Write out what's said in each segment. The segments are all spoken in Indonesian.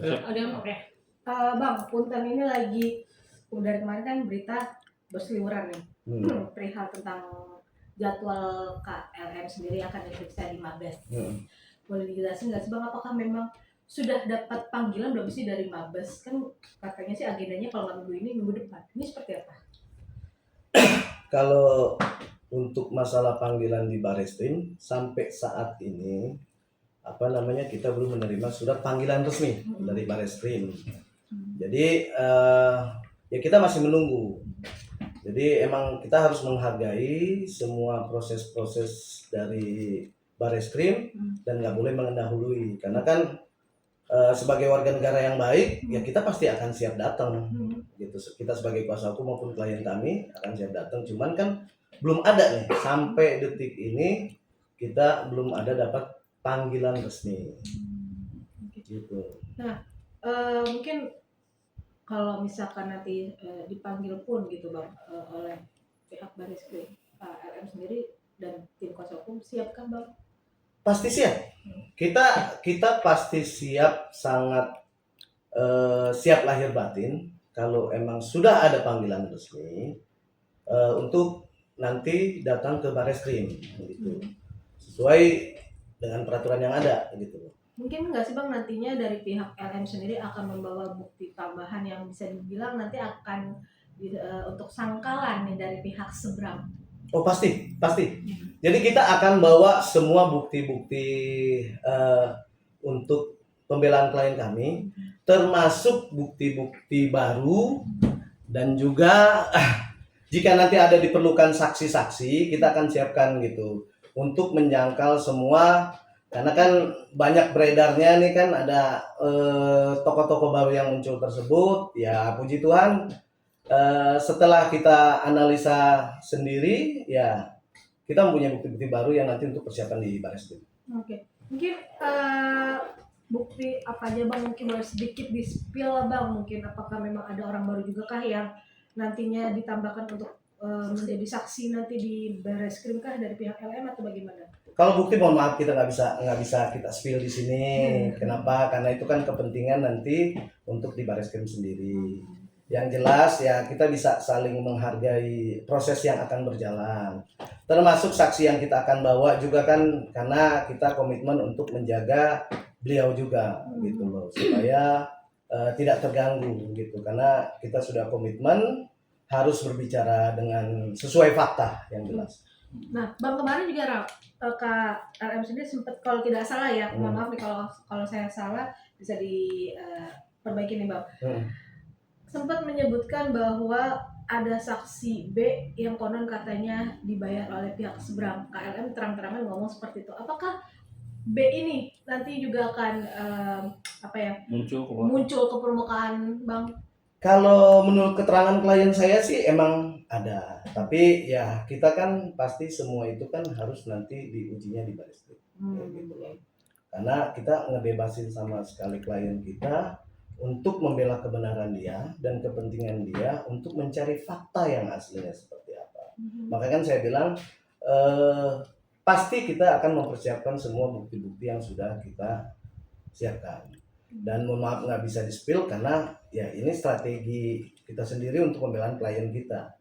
Ada yang oke. Bang, Punten ini lagi dari kemarin kan berita berseliweran nih perihal tentang jadwal KLM sendiri akan diperiksa di Mabes. Boleh dijelasin nggak sih Bang, apakah memang sudah dapat panggilan belum sih dari Mabes? Kan katanya sih agendanya kalau nggak minggu ini, minggu depan. Ini seperti apa? Kalau untuk masalah panggilan di Bareskrim sampai saat ini kita belum menerima surat panggilan resmi dari Bareskrim. Jadi ya kita masih menunggu. Jadi emang kita harus menghargai semua proses-proses dari Bareskrim dan nggak boleh mengendahului karena kan sebagai warga negara yang baik ya kita pasti akan siap datang gitu. Kita sebagai kuasa hukum maupun klien kami akan siap datang, cuman kan belum ada nih sampai detik ini kita belum ada dapat panggilan resmi gitu. Nah, mungkin kalau misalkan nanti dipanggil pun gitu Bang oleh pihak Bareskrim, LM sendiri dan tim kuasa hukum siap kan Bang? Pasti siap. Kita pasti siap, sangat siap lahir batin kalau emang sudah ada panggilan resmi untuk nanti datang ke Bareskrim gitu. Sesuai dengan peraturan yang ada gitu. Mungkin nggak sih Bang nantinya dari pihak LM sendiri akan membawa bukti tambahan yang bisa dibilang nanti akan untuk sangkalan nih dari pihak seberang? Oh pasti. Jadi kita akan bawa semua bukti-bukti untuk pembelaan klien kami, termasuk bukti-bukti baru dan juga jika nanti ada diperlukan saksi-saksi kita akan siapkan gitu untuk menjangkau semua. Karena kan banyak beredarnya nih kan ada tokoh-tokoh baru yang muncul tersebut. Ya puji Tuhan setelah kita analisa sendiri ya kita mempunyai bukti-bukti baru yang nanti untuk persiapan di Bareskrim. Oke. Mungkin bukti apa aja Bang, mungkin boleh sedikit di-spill Bang, mungkin apakah memang ada orang baru juga kah yang nantinya ditambahkan untuk menjadi saksi nanti di Bareskrim kah dari pihak LM atau bagaimana? Kalau bukti mohon maaf kita nggak bisa kita spill di sini. Kenapa? Karena itu kan kepentingan nanti untuk di Bareskrim sendiri. Yang jelas ya kita bisa saling menghargai proses yang akan berjalan. Termasuk saksi yang kita akan bawa juga kan karena kita komitmen untuk menjaga beliau juga gitu loh supaya tidak terganggu gitu karena kita sudah komitmen harus berbicara dengan sesuai fakta yang jelas. Nah, Bang kemarin juga Kak LM sendiri sempat kalau tidak salah ya, mohon maaf nih kalau saya salah bisa diperbaiki nih Bang. Sempat menyebutkan bahwa ada saksi B yang konon katanya dibayar oleh pihak seberang. KLM terang-terangan ngomong seperti itu. Apakah B ini nanti juga akan muncul ke permukaan Bang? Kalau menurut keterangan klien saya sih emang ada, tapi ya kita kan pasti semua itu kan harus nanti diujinya di Bareskrim, gitu loh. Karena kita ngebebasin sama sekali klien kita untuk membela kebenaran dia dan kepentingan dia untuk mencari fakta yang aslinya seperti apa. Makanya kan saya bilang pasti kita akan mempersiapkan semua bukti-bukti yang sudah kita siapkan. Dan mohon maaf nggak bisa di-spill karena ya ini strategi kita sendiri untuk pembelaan klien kita.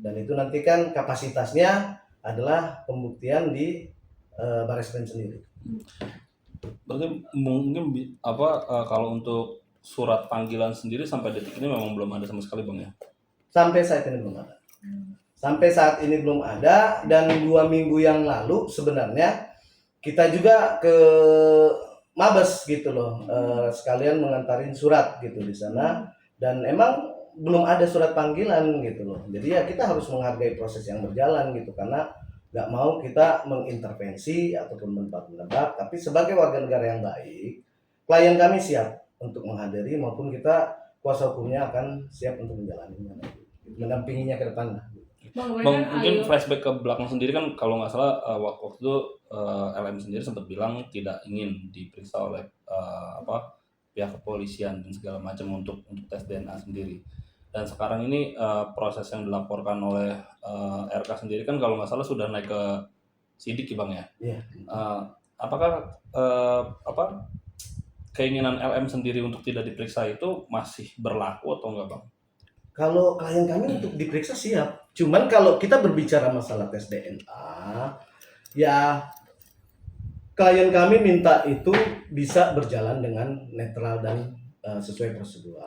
Dan itu nanti kan kapasitasnya adalah pembuktian di Bareskrim sendiri. Berarti mungkin kalau untuk surat panggilan sendiri sampai detik ini memang belum ada sama sekali Bang ya? Sampai saat ini belum ada. Sampai saat ini belum ada dan 2 minggu yang lalu sebenarnya kita juga ke Mabes gitu loh, sekalian mengantarin surat gitu di sana dan emang belum ada surat panggilan gitu loh. Jadi ya kita harus menghargai proses yang berjalan gitu karena nggak mau kita mengintervensi ataupun menebak-nebak. Tapi sebagai warga negara yang baik, klien kami siap untuk menghadiri maupun kita kuasa hukumnya akan siap untuk menjalaninya, mendampinginya ke depan. Bang, mungkin flashback ke belakang sendiri kan kalau nggak salah waktu itu LM sendiri sempat bilang tidak ingin diperiksa oleh pihak kepolisian dan segala macam untuk tes DNA sendiri. Dan sekarang ini proses yang dilaporkan oleh RK sendiri kan kalau nggak salah sudah naik ke sidik ya Bang ya. Iya. Apakah keinginan LM sendiri untuk tidak diperiksa itu masih berlaku atau enggak, Bang? Kalau klien kami untuk diperiksa siap. Cuman kalau kita berbicara masalah tes DNA, ya klien kami minta itu bisa berjalan dengan netral dan sesuai prosedur.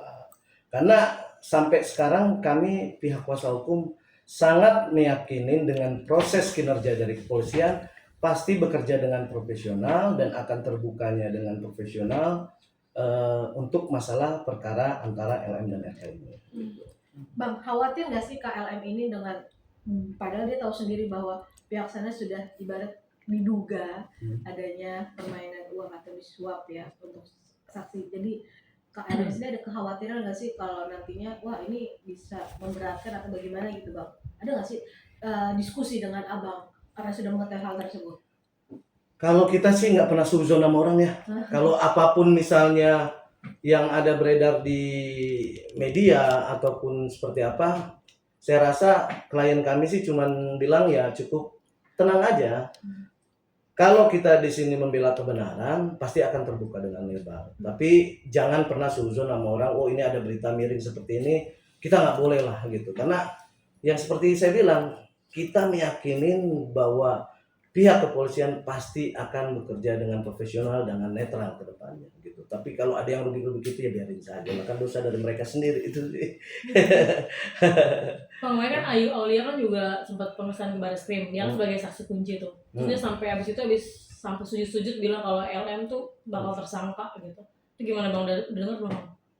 Karena sampai sekarang kami pihak kuasa hukum sangat meyakini dengan proses kinerja dari kepolisian pasti bekerja dengan profesional dan akan terbukanya dengan profesional untuk masalah perkara antara LM dan RL ini. Bang, khawatir nggak sih KLM ini dengan padahal dia tahu sendiri bahwa pihak sana sudah ibarat diduga adanya permainan uang atau disuap ya untuk saksi. Jadi KLM sini ada kekhawatiran nggak sih kalau nantinya wah ini bisa memberatkan atau bagaimana gitu Bang? Ada nggak sih diskusi dengan Abang karena sudah mengetahui hal tersebut? Kalau kita sih nggak pernah suzon sama orang ya. Kalau apapun misalnya yang ada beredar di media ataupun seperti apa, saya rasa klien kami sih cuman bilang ya cukup tenang aja. Kalau kita di sini membela kebenaran, pasti akan terbuka dengan lebar. Tapi jangan pernah suzon sama orang, oh ini ada berita miring seperti ini, kita nggak boleh lah gitu. Karena yang seperti saya bilang, kita meyakini bahwa pihak kepolisian pasti akan bekerja dengan profesional, dengan netral ke depannya gitu. Tapi kalau ada yang rugi-rugi gitu ya biarin saja, makan dosa dari mereka sendiri itu sih. Kemarin kan Ayu Aulia kan juga sempat pemeriksaan ke Barreskrim, dia sebagai saksi kunci tuh. Terus dia sampai habis sampai sujud-sujud bilang kalau LM tuh bakal tersangka gitu. Itu gimana Bang? Dengar belum?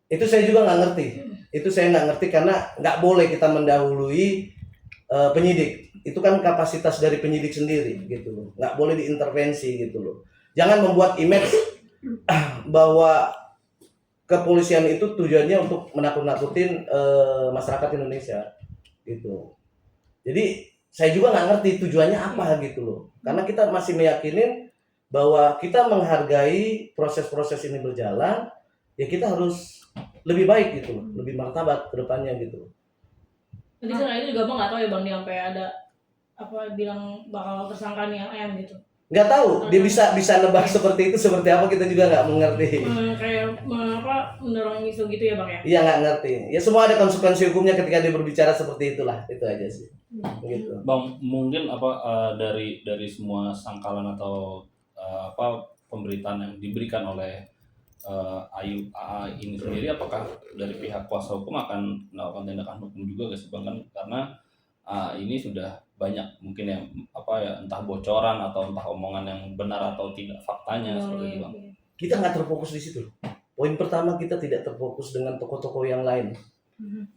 Itu saya juga nggak ngerti. Itu saya nggak ngerti karena nggak boleh kita mendahului penyidik. Itu kan kapasitas dari penyidik sendiri gitu loh. Nggak boleh diintervensi gitu loh. Jangan membuat image bahwa kepolisian itu tujuannya untuk menakut-nakutin masyarakat Indonesia gitu. Jadi saya juga nggak ngerti tujuannya apa gitu loh. Karena kita masih meyakini bahwa kita menghargai proses-proses ini berjalan, ya kita harus lebih baik gitu loh, lebih martabat ke depannya gitu loh. Jadi selain itu juga Bang nggak tahu ya Bang dia sampai ada apa bilang bakal tersangka nih LM gitu. Nggak tahu dia bisa nebak seperti itu seperti apa, kita juga nggak mengerti. Kayak mendorong isu gitu ya Bang ya? Iya nggak ngerti. Ya semua ada konsekuensi hukumnya ketika dia berbicara seperti itulah, itu aja sih. Gitu. Bang, mungkin dari semua sangkalan atau pemberitaan yang diberikan oleh Ayu AA ini sendiri, apakah dari pihak kuasa hukum akan melakukan tindakan hukum juga nggak sih Bang? Karena ini sudah banyak mungkin yang entah bocoran atau entah omongan yang benar atau tidak faktanya seperti itu Bang. Kita nggak terfokus di situ. Poin pertama, kita tidak terfokus dengan tokoh-tokoh yang lain.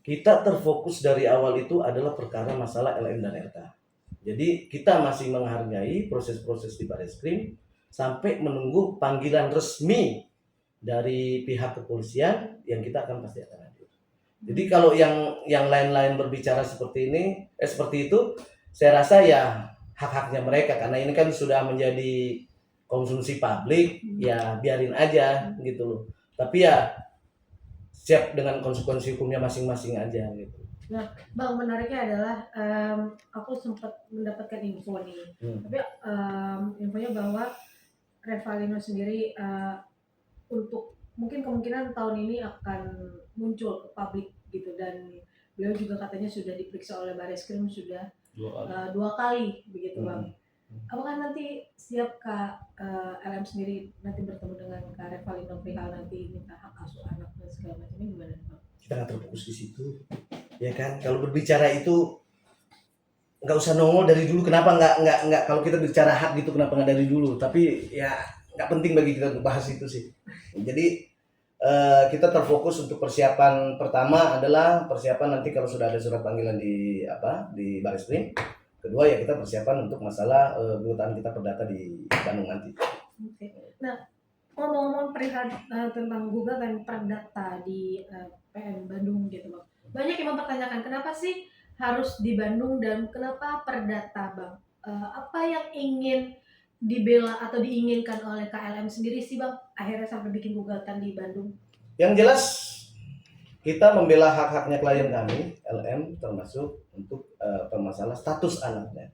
Kita terfokus dari awal itu adalah perkara masalah LM dan RK. Jadi kita masih menghargai proses-proses di Barreskrim sampai menunggu panggilan resmi dari pihak kepolisian yang kita akan pasti akan hadir. Jadi kalau yang lain-lain berbicara seperti ini, seperti itu, saya rasa ya hak-haknya mereka karena ini kan sudah menjadi konsumsi publik, ya biarin aja gitu loh. Tapi ya siap dengan konsekuensi hukumnya masing-masing aja gitu. Nah, Bang, menariknya adalah aku sempat mendapatkan info nih, tapi infonya bahwa Revalino sendiri untuk mungkin kemungkinan tahun ini akan muncul ke publik gitu, dan beliau juga katanya sudah diperiksa oleh Barreskrim sudah 2 kali begitu Bang. Apakah nanti siap Kak LM sendiri nanti bertemu dengan Kak Revalino perihal nanti minta hak asuh anak dan segala macamnya gimana Bang? Kita nggak terfokus di situ, ya kan? Kalau berbicara itu nggak usah nongol dari dulu. Kenapa nggak kalau kita bicara hak gitu kenapa nggak dari dulu? Tapi ya nggak penting bagi kita untuk bahas itu sih. Jadi kita terfokus untuk persiapan pertama adalah persiapan nanti kalau sudah ada surat panggilan di Barreskrim. Kedua ya kita persiapan untuk masalah gugatan kita perdata di Bandung nanti. Oke. Nah, ngomong-ngomong perihal tentang gugatan perdata di PN Bandung gitu Bang. Banyak yang mempertanyakan kenapa sih harus di Bandung dan kenapa perdata Bang? Apa yang ingin dibela atau diinginkan oleh KLM sendiri sih Bang akhirnya sampai bikin gugatan di Bandung? Yang jelas kita membela hak-haknya klien kami LM, termasuk untuk masalah status anaknya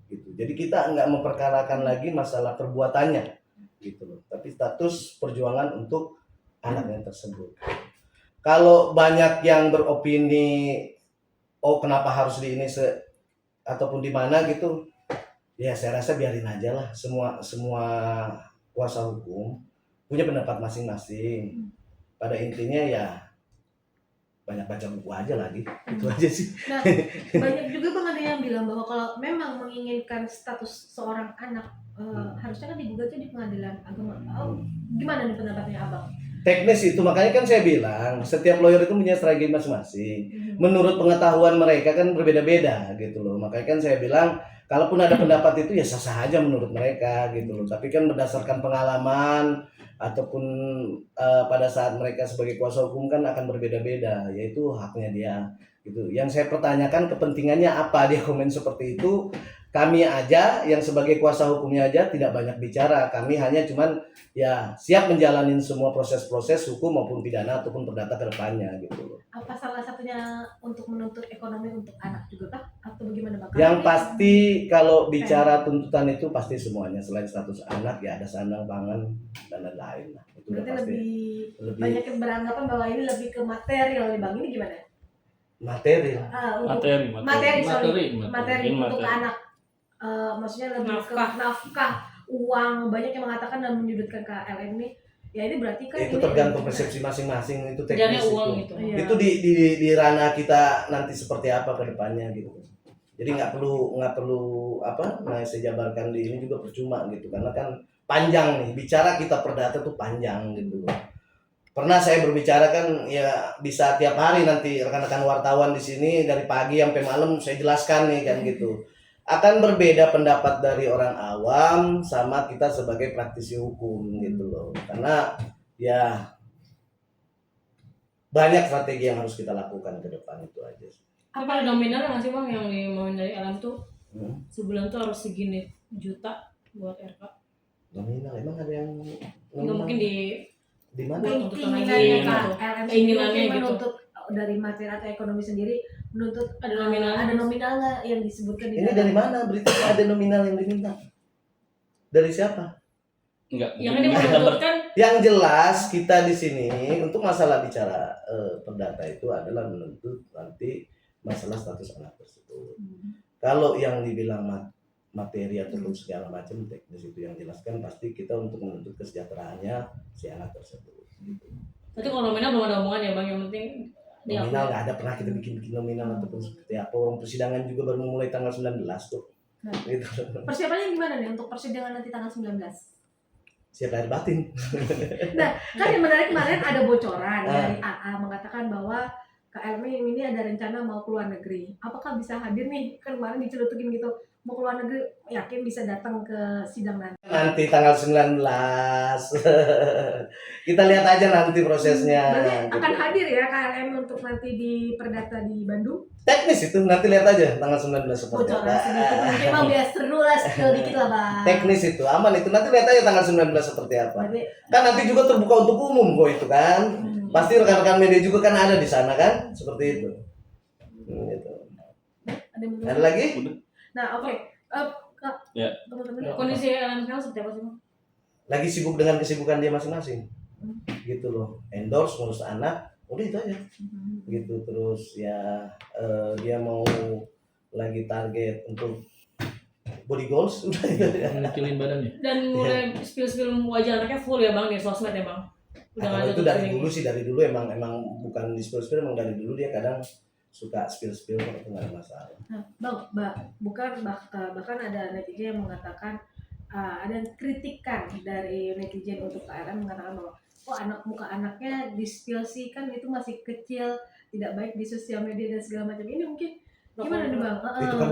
gitu. Jadi kita nggak memperkarakan lagi masalah perbuatannya gitu loh, tapi status perjuangan untuk anaknya tersebut. Kalau banyak yang beropini, oh kenapa harus di ini ataupun di mana gitu, ya saya rasa biarin aja lah. Semua kuasa hukum punya pendapat masing-masing. Pada intinya ya banyak baca buku aja lagi, itu aja sih. Nah, banyak juga Bang ada yang bilang bahwa kalau memang menginginkan status seorang anak harusnya kan digugatnya di pengadilan agama. Gimana nih pendapatnya Abang? Teknis itu, makanya kan saya bilang setiap lawyer itu punya strategi masing-masing. Menurut pengetahuan mereka kan berbeda-beda gitu loh. Makanya kan saya bilang kalaupun ada pendapat itu ya sah-sah aja menurut mereka gitu loh. Tapi kan berdasarkan pengalaman ataupun pada saat mereka sebagai kuasa hukum kan akan berbeda-beda, yaitu haknya dia gitu. Yang saya pertanyakan kepentingannya apa dia komen seperti itu. Kami aja yang sebagai kuasa hukumnya aja tidak banyak bicara. Kami hanya cuman ya siap menjalanin semua proses-proses hukum maupun pidana ataupun perdata ke depannya gitu loh. Apa salah satunya untuk menuntut ekonomi untuk anak juga Pak? Atau bagaimana Bang? Yang pasti kalau bicara tuntutan itu pasti semuanya, selain status anak ya ada sandang pangan dan lain-lain lah. Itu udah berarti pasti. lebih banyak yang beranggapan bahwa ini lebih ke material nih Bang. Ini gimana? Materi. Materi untuk anak. Maksudnya lebih ke nafkah, uang. Banyak yang mengatakan dan menyudutkan KLM ini. Ya ini berarti kan itu ini tergantung persepsi masing-masing, itu teknis uang itu. gitu. Itu di ranah kita nanti seperti apa ke depannya gitu. Jadi nggak perlu apa saya jabarkan di ini juga percuma gitu, karena kan panjang nih bicara kita perdata tuh panjang gitu. Pernah saya berbicara kan ya bisa tiap hari nanti rekan-rekan wartawan di sini dari pagi sampai malam saya jelaskan nih kan gitu. Akan berbeda pendapat dari orang awam sama kita sebagai praktisi hukum gitu loh. Karena ya banyak strategi yang harus kita lakukan ke depan, itu aja sih. Apa ada nominal nggak sih Bang yang dimauin dari alam tuh? Sebulan tuh harus segini juta buat RK. Nominal emang ada yang Nggak mungkin di mana? Keinginannya menuntut dari materi atau ekonomi sendiri, menuntut ada nominal nggak yang disebutkan di ini dari mana beritanya ada nominal yang diminta? Dari siapa? Enggak. Yang ini menuntutkan. Yang jelas kita di sini untuk masalah bicara perdata itu adalah menuntut nanti masalah status anak tersebut. Kalau yang dibilang materi ataupun segala macam teknis itu yang jelaskan pasti kita untuk menuntut kesejahteraannya si anak tersebut. Gitu. Berarti kalau nominal belum ada omongan ya Bang, yang penting nominal nggak ada pernah kita bikin nominal ataupun seperti apa. Orang persidangan juga baru mulai tanggal 19 tuh. Nah, gitu. Persiapannya gimana nih untuk persidangan nanti tanggal 19? Siap lahir batin. Nah, kan yang menarik kemarin ada bocoran dari AA mengatakan bahwa KLM ini ada rencana mau keluar negeri. Apakah bisa hadir nih? Kan kemarin dicelutukin gitu, mau keluar negeri, yakin bisa datang ke sidang nanti? Nanti tanggal 19. Kita lihat aja nanti prosesnya. Berarti akan hadir ya KLM untuk nanti di perdata di Bandung? Teknis itu nanti lihat aja tanggal 19 seperti apa. Bocoran sedikit mungkin Bang, biar seru lah, skill dikit lah Bang. Teknis itu aman, itu nanti lihat aja tanggal 19 seperti apa. Berarti, kan nanti juga terbuka untuk umum kok itu kan. Pasti rekan-rekan media juga kan ada di sana kan, seperti itu. Gitu. Ada lagi? Nah, oke. Ya. Kondisi LM sekarang seperti apa sih Bang? Lagi sibuk dengan kesibukan dia masing-masing. Gitu loh. Endorse, ngurus anak, udah itu aja. Gitu terus ya dia mau lagi target untuk body goals udah itu aja. Ngecilin badannya. Dan mulai spill wajah anaknya full ya Bang di sosmed ya Bang. Nah, itu dari dulu sih, dari dulu emang bukan di spill emang dari dulu dia kadang suka spill itu nggak ada masalah. Nah, bahkan ada netizen yang mengatakan ada kritikan dari netizen untuk KLM mengatakan bahwa muka anaknya di spill sih, kan itu masih kecil, tidak baik di sosial media dan segala macam. Ini mungkin gimana nih Bang? Itu kan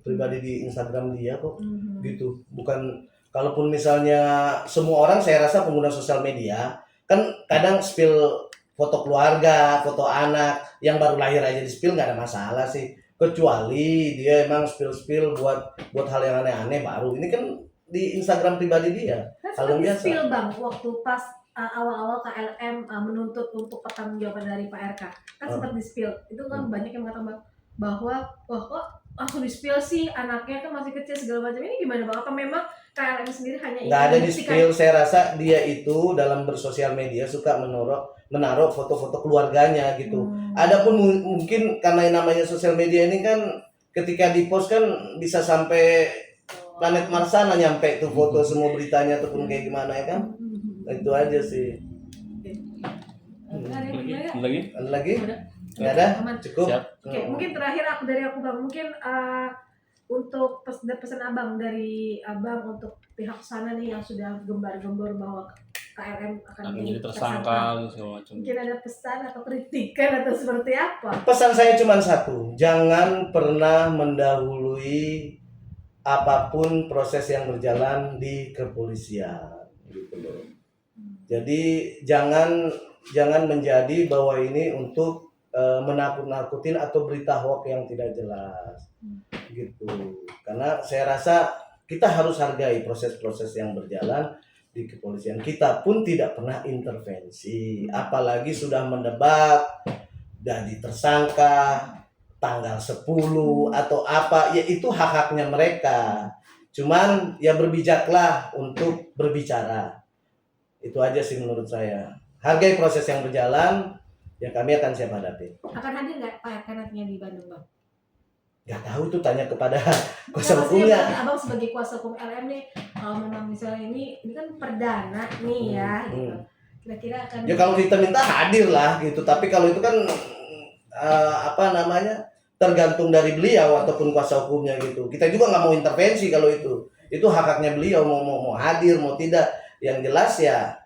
pribadi di Instagram dia kok. Gitu. Bukan, kalaupun misalnya semua orang saya rasa pengguna sosial media kan kadang spill foto keluarga, foto anak yang baru lahir aja di spill nggak ada masalah sih, kecuali dia emang spill buat hal yang aneh-aneh baru. Ini kan di Instagram pribadi dia. Hal yang biasa. Spill Bang, waktu pas awal-awal KLM menuntut untuk pertanggungjawaban dari Pak RK kan sempat di spill itu kan banyak yang mengatakan bahwa kok langsung di-spill sih, anaknya kan masih kecil segala macam, ini gimana Bang? Apa memang KLM sendiri hanya ingin Nggak ada di membuktikan- spill, saya rasa dia itu dalam bersosial media suka menaruh foto-foto keluarganya gitu. Adapun mungkin karena yang namanya sosial media ini kan ketika di post kan bisa sampai planet Mars sana nyampe tuh foto semua beritanya ataupun kayak gimana ya kan. Itu aja sih. Ada yang punya nggak? Lagi? Ada lagi? Ada. Nggak ada? Aman. Cukup? Siap. Oke, mungkin terakhir dari aku Bang, mungkin untuk pesan abang dari abang untuk pihak sana nih yang sudah gembar-gembor bahwa KLM akan Jadi tersangka gitu segala macam. Mungkin ada pesan atau kritikan atau seperti apa? Pesan saya cuma satu, jangan pernah mendahului apapun proses yang berjalan di kepolisian gitu loh. Jadi jangan menjadi bahwa ini untuk menakut-nakutin atau berita hoax yang tidak jelas gitu. Karena saya rasa kita harus hargai proses-proses yang berjalan di kepolisian. Kita pun tidak pernah intervensi, apalagi sudah mendebat jadi tersangka tanggal 10 atau apa, ya itu hak-haknya mereka. Cuman ya berbijaklah untuk berbicara. Itu aja sih menurut saya. Hargai proses yang berjalan, ya kami akan siap hadapi. Akan hadir nggak Pak RK nantinya di Bandung Bang? Gak tahu tuh, tanya kepada kuasa Nggak, maksudnya hukumnya. Abang sebagai kuasa hukum LM nih, kalau memang misalnya ini kan perdana nih ya, gitu. Kira-kira akan. Ya kalau kita minta hadir lah gitu, tapi kalau itu kan tergantung dari beliau ataupun kuasa hukumnya gitu. Kita juga nggak mau intervensi kalau itu hak-haknya beliau mau hadir mau tidak. Yang jelas ya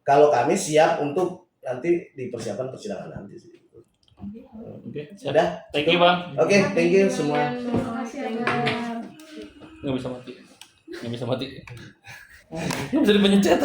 kalau kami siap untuk nanti di persiapan persidangan nanti sih. Oke, siap. Udah? Thank you, Bang. Oke, thank you semua. Terima kasih Abang. Nggak bisa mati. Nggak bisa mati. Nggak bisa dipencet.